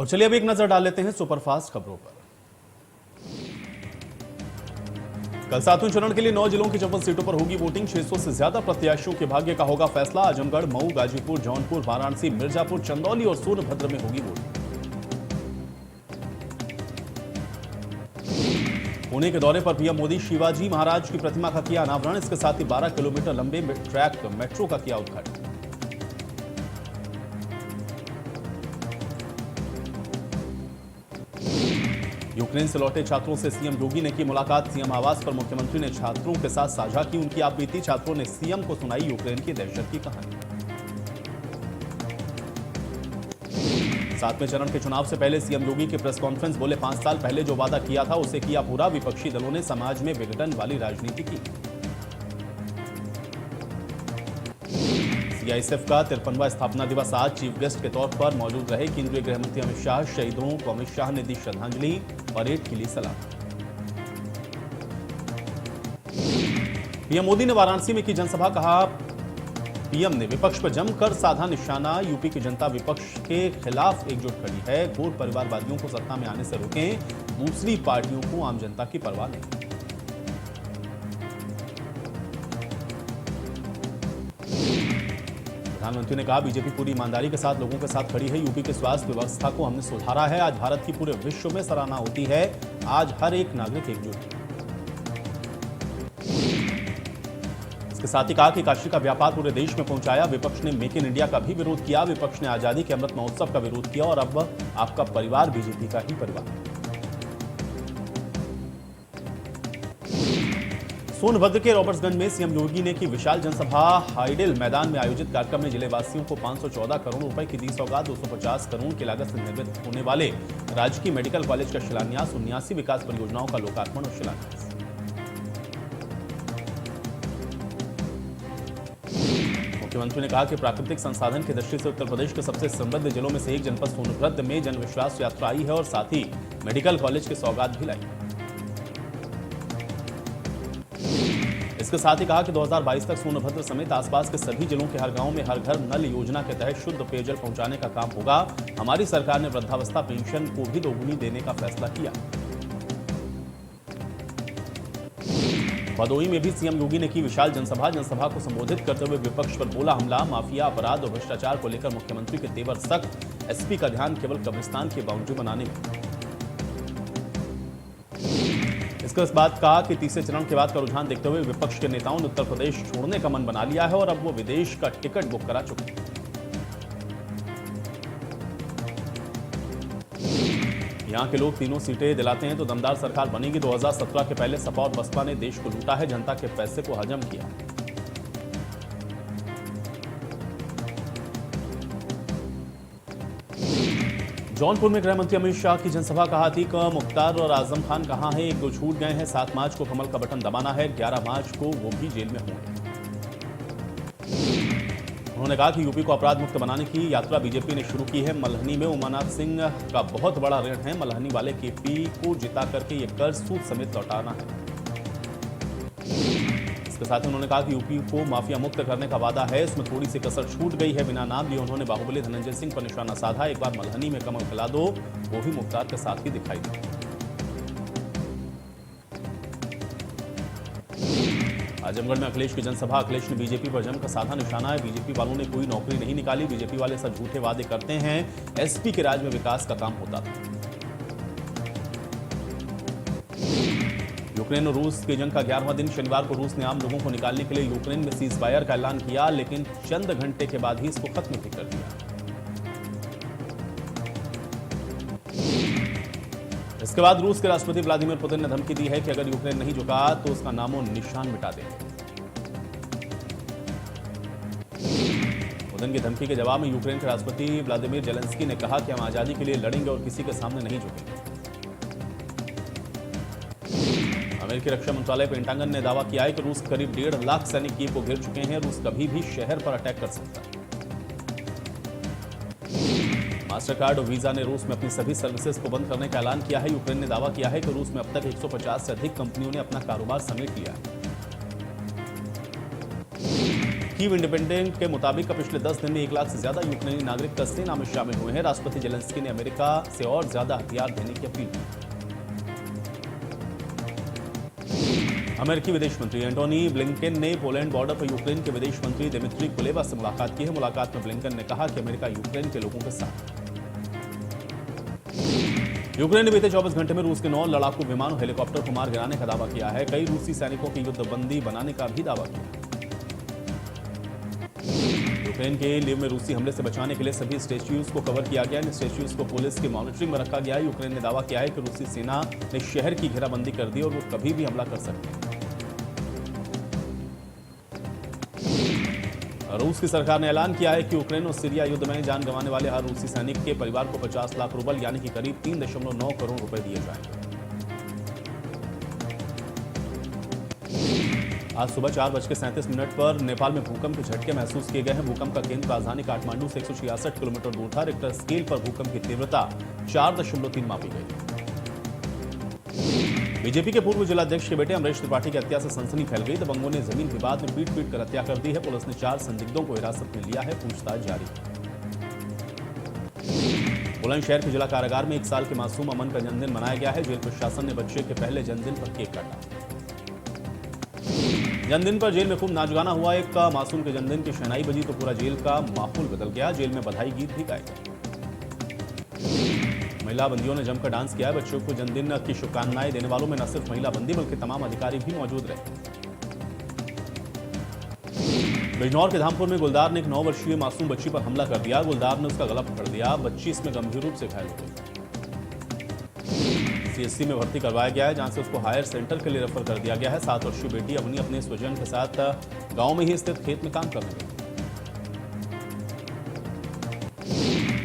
और चलिए अब एक नजर डाल लेते हैं सुपरफास्ट खबरों पर। कल 7वें चरण के लिए 9 जिलों की 54 सीटों पर होगी वोटिंग। 600 से ज्यादा प्रत्याशियों के भाग्य का होगा फैसला। आजमगढ़, मऊ, गाजीपुर, जौनपुर, वाराणसी, मिर्जापुर, चंदौली और सोनभद्र में होगी वोटिंग। पुणे के दौरे पर पीएम मोदी शिवाजी महाराज की प्रतिमा का किया अनावरण। इसके साथ ही 12 किलोमीटर लंबे ट्रैक मेट्रो का किया उद्घाटन। यूक्रेन से लौटे छात्रों से सीएम योगी ने की मुलाकात। सीएम आवास पर मुख्यमंत्री ने छात्रों के साथ साझा की उनकी आपबीती। छात्रों ने सीएम को सुनाई यूक्रेन की दहशत की कहानी। 7वें चरण के चुनाव से पहले सीएम योगी की प्रेस कॉन्फ्रेंस। बोले 5 साल पहले जो वादा किया था उसे किया पूरा। विपक्षी दलों ने समाज में विघटन वाली राजनीति की। सीआईएसएफ का 53वां स्थापना दिवस आज। चीफ गेस्ट के तौर पर मौजूद रहे केंद्रीय गृह मंत्री अमित शाह। शहीदों को अमित शाह ने दी श्रद्धांजलि, परेड के लिए सलाम। पीएम मोदी ने वाराणसी में की जनसभा। कहा पीएम ने विपक्ष पर जमकर साधा निशाना। यूपी की जनता विपक्ष के खिलाफ एकजुट खड़ी है। घोर परिवारवादियों को सत्ता में आने से रोकें। दूसरी पार्टियों को आम जनता की परवाह नहीं। प्रधानमंत्री ने कहा बीजेपी पूरी ईमानदारी के साथ लोगों के साथ खड़ी है। यूपी की स्वास्थ्य व्यवस्था को हमने सुधारा है। आज भारत की पूरे विश्व में सराहना होती है। आज हर एक नागरिक एकजुट है। इसके साथ ही कहा कि काशी का व्यापार पूरे देश में पहुंचाया। विपक्ष ने मेक इन इंडिया का भी विरोध किया। विपक्ष ने आजादी के अमृत महोत्सव का विरोध किया और अब आपका परिवार बीजेपी का ही परिवार है। सोनभद्र के रॉबर्ट्सगंज में सीएम योगी ने की विशाल जनसभा। हाइडेल मैदान में आयोजित कार्यक्रम में जिले वासियों को 514 करोड़ रुपए की दी सौगात। 250 करोड़ की लागत से निर्मित होने वाले राजकीय मेडिकल कॉलेज का शिलान्यास। 79 विकास परियोजनाओं का लोकार्पण और शिलान्यास। मुख्यमंत्री ने कहा कि प्राकृतिक संसाधन की दृष्टि से उत्तर प्रदेश के सबसे समृद्ध जिलों में से एक जनपद सोनभद्र में जन विश्वास यात्रा आई है और साथ ही मेडिकल कॉलेज की सौगात भी लाई। इसके साथ ही कहा कि 2022 तक सोनभद्र समेत आसपास के सभी जिलों के हर गांव में हर घर नल योजना के तहत शुद्ध पेयजल पहुंचाने का काम होगा। हमारी सरकार ने वृद्धावस्था पेंशन को भी दोगुनी देने का फैसला किया। भदोही में भी सीएम योगी ने की विशाल जनसभा को संबोधित करते हुए विपक्ष पर बोला हमला। माफिया, अपराध और भ्रष्टाचार को लेकर मुख्यमंत्री के तेवर सख्त। एसपी का ध्यान केवल कब्रिस्तान की बाउंड्री बनाने में। इसके बाद कहा कि तीसरे चरण के बाद का रुझान देखते हुए विपक्ष के नेताओं ने उत्तर प्रदेश छोड़ने का मन बना लिया है और अब वो विदेश का टिकट बुक करा चुके हैं। यहां के लोग तीनों सीटें दिलाते हैं तो दमदार सरकार बनेगी। 2017 के पहले सपा और बसपा ने देश को लूटा है, जनता के पैसे को हजम किया। जौनपुर में गृह मंत्री अमित शाह की जनसभा। कहा अतीक मुख्तार और आजम खान कहां हैं? एक दो छूट गए हैं। 7 मार्च को कमल का बटन दबाना है। 11 मार्च को वो भी जेल में होंगे। उन्होंने कहा कि यूपी को अपराध मुक्त बनाने की यात्रा बीजेपी ने शुरू की है। मल्हनी में उमानाथ सिंह का बहुत बड़ा ऋण है। मल्हनी वाले केपी को जिता करके ये कर्ज सूद समेत लौटाना है। इसके साथ ही उन्होंने कहा कि यूपी को माफिया मुक्त करने का वादा है। इसमें थोड़ी सी कसर छूट गई है। बिना नाम लिए उन्होंने बाहुबली धनंजय सिंह पर निशाना साधा। एक बार मल्हनी में कमल खिला दो, वो भी मुख्तार के साथ ही दिखाई दे। आजमगढ़ में अखिलेश की जनसभा। अखिलेश ने बीजेपी पर जमकर साधा निशाना है। बीजेपी वालों ने कोई नौकरी नहीं निकाली। बीजेपी वाले सब झूठे वादे करते हैं। एसपी के राज में विकास का काम होता था। यूक्रेन और रूस की जंग का 11वां दिन शनिवार को रूस ने आम लोगों को निकालने के लिए यूक्रेन में सीज फायर का ऐलान किया, लेकिन चंद घंटे के बाद ही इसको खत्म भी कर दिया। इसके बाद रूस के राष्ट्रपति व्लादिमीर पुतिन ने धमकी दी है कि अगर यूक्रेन नहीं झुका तो उसका नामो निशान मिटा देंगे। पुतिन की धमकी के जवाब में यूक्रेन के राष्ट्रपति व्लादिमीर जेलेंस्की ने कहा कि हम आजादी के लिए लड़ेंगे और किसी के सामने नहीं झुकेंगे। अमेरिकी रक्षा मंत्रालय पेंटागन ने दावा किया है कि रूस करीब 1.5 लाख सैनिक कीव को घेर चुके हैं। रूस कभी भी शहर पर अटैक कर सकता है। मास्टर कार्ड और वीजा ने रूस में अपनी सभी सर्विसेज को बंद करने का ऐलान किया है। यूक्रेन ने दावा किया है कि रूस में अब तक 150 से अधिक कंपनियों ने अपना कारोबार समेट लिया है। कीव इंडिपेंडेंट के मुताबिक पिछले 10 दिन में 1 लाख से ज्यादा यूक्रेनी नागरिक सेना में शामिल हुए हैं। राष्ट्रपति जेलेंस्की ने अमेरिका से और ज्यादा हथियार देने की अपील की। अमेरिकी विदेश मंत्री एंटोनी ब्लिंकन ने पोलैंड बॉर्डर पर यूक्रेन के विदेश मंत्री दिमित्री कुलेबा से मुलाकात की है। मुलाकात में ब्लिंकन ने कहा कि अमेरिका यूक्रेन के लोगों के साथ। यूक्रेन ने बीते 24 घंटे में रूस के 9 लड़ाकू विमान और हेलीकॉप्टर को मार गिराने का दावा किया है। कई रूसी सैनिकों की युद्धबंदी बनाने का भी दावा किया। यूक्रेन के लीव में रूसी हमले से बचाने के लिए सभी स्टैच्यूज को कवर किया गया। इन स्टैच्यूज को पुलिस की मॉनिटरिंग में रखा गया है। यूक्रेन ने दावा किया है कि रूसी सेना ने शहर की घेराबंदी कर दी और वो कभी भी हमला कर सकते हैं। रूस की सरकार ने ऐलान किया है कि यूक्रेन और सीरिया युद्ध में जान गंवाने वाले हर रूसी सैनिक के परिवार को 50 लाख रुपए यानी कि करीब 3.9 करोड़ रुपए दिए जाएंगे। आज सुबह 4:37 पर नेपाल में भूकंप के झटके महसूस किए गए हैं। भूकंप का केंद्र राजधानी काठमांडू से 166 किलोमीटर दूर था। रिक्टर स्केल पर भूकंप की तीव्रता 4.3 मापी गई। बीजेपी के पूर्व जिलाध्यक्ष के बेटे अमरीश त्रिपाठी की हत्या से सनसनी फैल गई। दबंगों ने जमीन विवाद में पीट कर हत्या कर दी है। पुलिस ने 4 संदिग्धों को हिरासत में लिया है। पूछताछ जारी। बुलंदशहर के जिला कारागार में 1 साल के मासूम अमन का जन्मदिन मनाया गया है। जेल प्रशासन ने बच्चे के पहले जन्मदिन पर केक काटा। जन्मदिन पर जेल में खूब नाच गाना हुआ। एक मासूम के जन्मदिन की शहनाई बजी तो पूरा जेल का माहौल बदल गया। जेल में बधाई गीत भी गाए गए। महिला बंदियों ने जमकर डांस किया। बच्चों को जन्मदिन की शुभकामनाएं देने वालों में न सिर्फ महिला बंदी बल्कि तमाम अधिकारी भी मौजूद रहे। बिजनौर के धामपुर में गुलदार ने एक 9 वर्षीय मासूम बच्ची पर हमला कर दिया। गुलदार ने उसका गला पकड़ दिया। बच्ची इसमें गंभीर रूप से घायल हो गई। सीएससी में भर्ती करवाया गया है, जहां से उसको हायर सेंटर के लिए रेफर कर दिया गया है। 7 वर्षीय बेटी अपनी अपने स्वजन के साथ गांव में ही स्थित खेत में काम करने गई।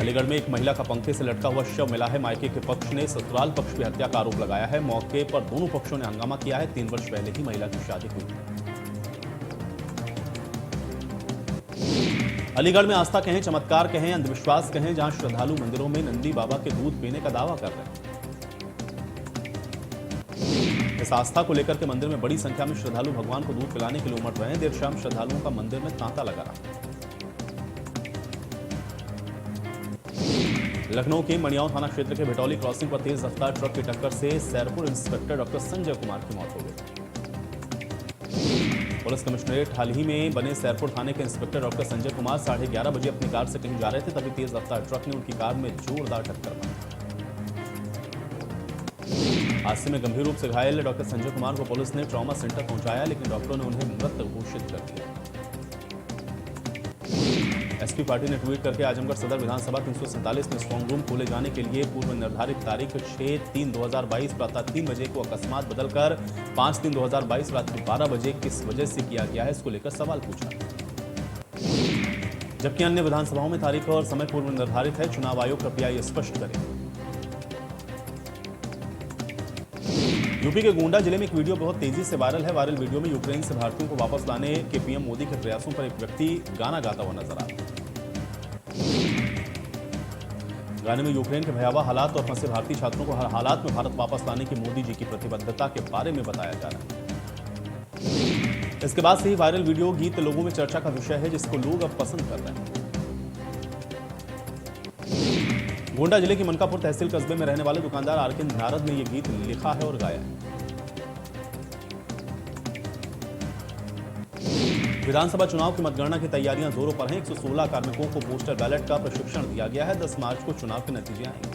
अलीगढ़ में एक महिला का पंखे से लटका हुआ शव मिला है। मायके के पक्ष ने ससुराल पक्ष पर हत्या का आरोप लगाया है। मौके पर दोनों पक्षों ने हंगामा किया है। 3 वर्ष पहले ही महिला की शादी हुई। अलीगढ़ में आस्था कहें, चमत्कार कहें, अंधविश्वास कहें, जहां श्रद्धालु मंदिरों में नंदी बाबा के दूध पीने का दावा कर रहे हैं। इस आस्था को लेकर के मंदिर में बड़ी संख्या में श्रद्धालु भगवान को दूध पिलाने के लिए उमड़ रहे हैं। देर शाम श्रद्धालुओं का मंदिर में तांता लगा रहा। लखनऊ के मणियाव थाना क्षेत्र के भिटौली क्रॉसिंग पर तेज रफ्तार ट्रक की टक्कर से सैरपुर इंस्पेक्टर डॉक्टर संजय कुमार की मौत हो गई। पुलिस कमिश्नरेट हाल ही में बने सैरपुर थाने के इंस्पेक्टर डॉक्टर संजय कुमार 11:30 बजे अपनी कार से कहीं जा रहे थे, तभी तेज रफ्तार ट्रक ने उनकी कार में जोरदार टक्कर मारी। हादसे में गंभीर रूप से घायल डॉक्टर संजय कुमार को पुलिस ने ट्रॉमा सेंटर पहुंचाया, लेकिन डॉक्टरों ने उन्हें मृत घोषित कर दिया। एसपी पार्टी ने ट्वीट करके आजमगढ़ सदर विधानसभा 347 में स्ट्रांग रूम खोले जाने के लिए पूर्व निर्धारित तारीख 6/3/2022 प्रातः 3 बजे को अकस्मात बदलकर 5/3/2022 रात्रि 12 बजे किस वजह से किया गया है, इसको लेकर सवाल पूछा। जबकि अन्य विधानसभाओं में तारीख और समय पूर्व निर्धारित है। चुनाव आयोग कृपया ये स्पष्ट करे। यूपी के गोंडा जिले में एक वीडियो बहुत तेजी से वायरल है। वायरल वीडियो में यूक्रेन से भारतीयों को वापस लाने के पीएम मोदी के प्रयासों पर एक व्यक्ति गाना गाता हुआ नजर आ रहा है। गाने में यूक्रेन के भयावह हालात और फंसे भारतीय छात्रों को हर हालात में भारत वापस लाने की मोदी जी की प्रतिबद्धता के बारे में बताया जा रहा है। इसके बाद से ही वायरल वीडियो गीत लोगों में चर्चा का विषय है, जिसको लोग अब पसंद कर रहे हैं। गोंडा जिले की मनकापुर तहसील कस्बे में रहने वाले दुकानदार आर के नारद ने यह गीत लिखा है और गाया है। विधानसभा चुनाव की मतगणना की तैयारियां जोरों पर हैं। 116 कार्मिकों को पोस्टल बैलेट का प्रशिक्षण दिया गया है। 10 मार्च को चुनाव के नतीजे आएंगे।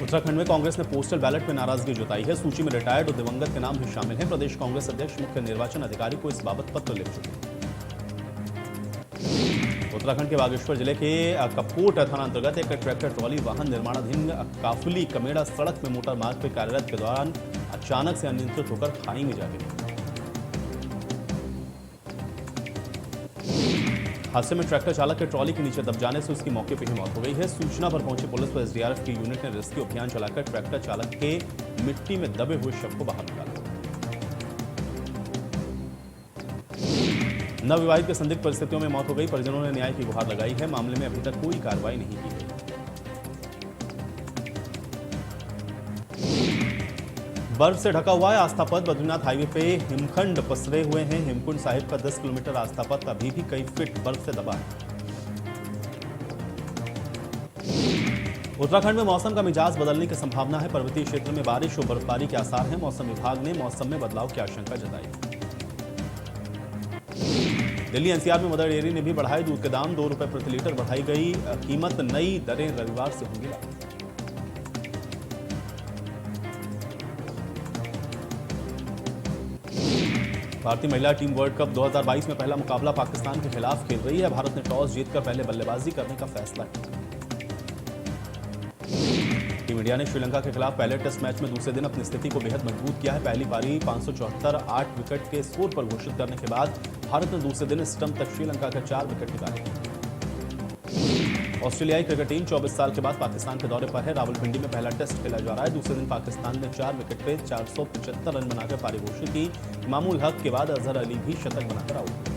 उत्तराखंड में कांग्रेस ने पोस्टल बैलेट पर नाराजगी जताई है। सूची में रिटायर्ड और दिवंगत के नाम भी शामिल हैं। प्रदेश कांग्रेस अध्यक्ष मुख्य निर्वाचन अधिकारी को इस बाबत पत्र लिख चुके हैं। उत्तराखंड के बागेश्वर जिले के कपकोट थाना अंतर्गत एक ट्रैक्टर ट्रॉली वाहन निर्माणाधीन काफली कमेड़ा सड़क में मोटर मार्ग पर कार्यरत के दौरान अचानक से अनियंत्रित होकर खाई में जा गिरी। हादसे में ट्रैक्टर चालक के ट्रॉली के नीचे दब जाने से उसकी मौके पर ही मौत हो गई है। सूचना पर पहुंची पुलिस व एसडीआरएफ की यूनिट ने रेस्क्यू अभियान चलाकर ट्रैक्टर चालक के मिट्टी में दबे हुए शव को बाहर निकाला। नवविवाहित के संदिग्ध परिस्थितियों में मौत हो गई। परिजनों ने न्याय की गुहार लगाई है। मामले में अभी तक कोई कार्रवाई नहीं की गई। बर्फ से ढका हुआ है आस्था पथ। बद्रीनाथ हाईवे पे हिमखंड पसरे हुए हैं। हेमकुंड साहिब का 10 किलोमीटर आस्था पथ अभी भी कई फीट बर्फ से दबा है। उत्तराखंड में मौसम का मिजाज बदलने की संभावना है। पर्वतीय क्षेत्र में बारिश और बर्फबारी के आसार हैं। मौसम विभाग ने मौसम में बदलाव की आशंका जताई। दिल्ली एनसीआर में मदर डेयरी ने भी बढ़ाए दूध के दाम। 2 रुपए प्रति लीटर बढ़ाई गई कीमत। नई दरें रविवार से होंगी लागू। भारतीय महिला टीम वर्ल्ड कप 2022 में पहला मुकाबला पाकिस्तान के खिलाफ खेल रही है। भारत ने टॉस जीतकर पहले बल्लेबाजी करने का फैसला किया। टीम इंडिया ने श्रीलंका के खिलाफ पहले टेस्ट मैच में दूसरे दिन अपनी स्थिति को बेहद मजबूत किया है। पहली पारी 574 8 विकेट के स्कोर पर घोषित करने के बाद भारत ने दूसरे दिन स्टंप तक श्रीलंका का 4 विकेट निकाले। ऑस्ट्रेलियाई क्रिकेट टीम 24 साल के बाद पाकिस्तान के दौरे पर है। रावलपिंडी में पहला टेस्ट खेला जा रहा है। दूसरे दिन पाकिस्तान ने 4 विकेट पे 475 रन बनाकर पारी घोषित की। मामूल हक के बाद अजहर अली भी शतक बनाकर आउट।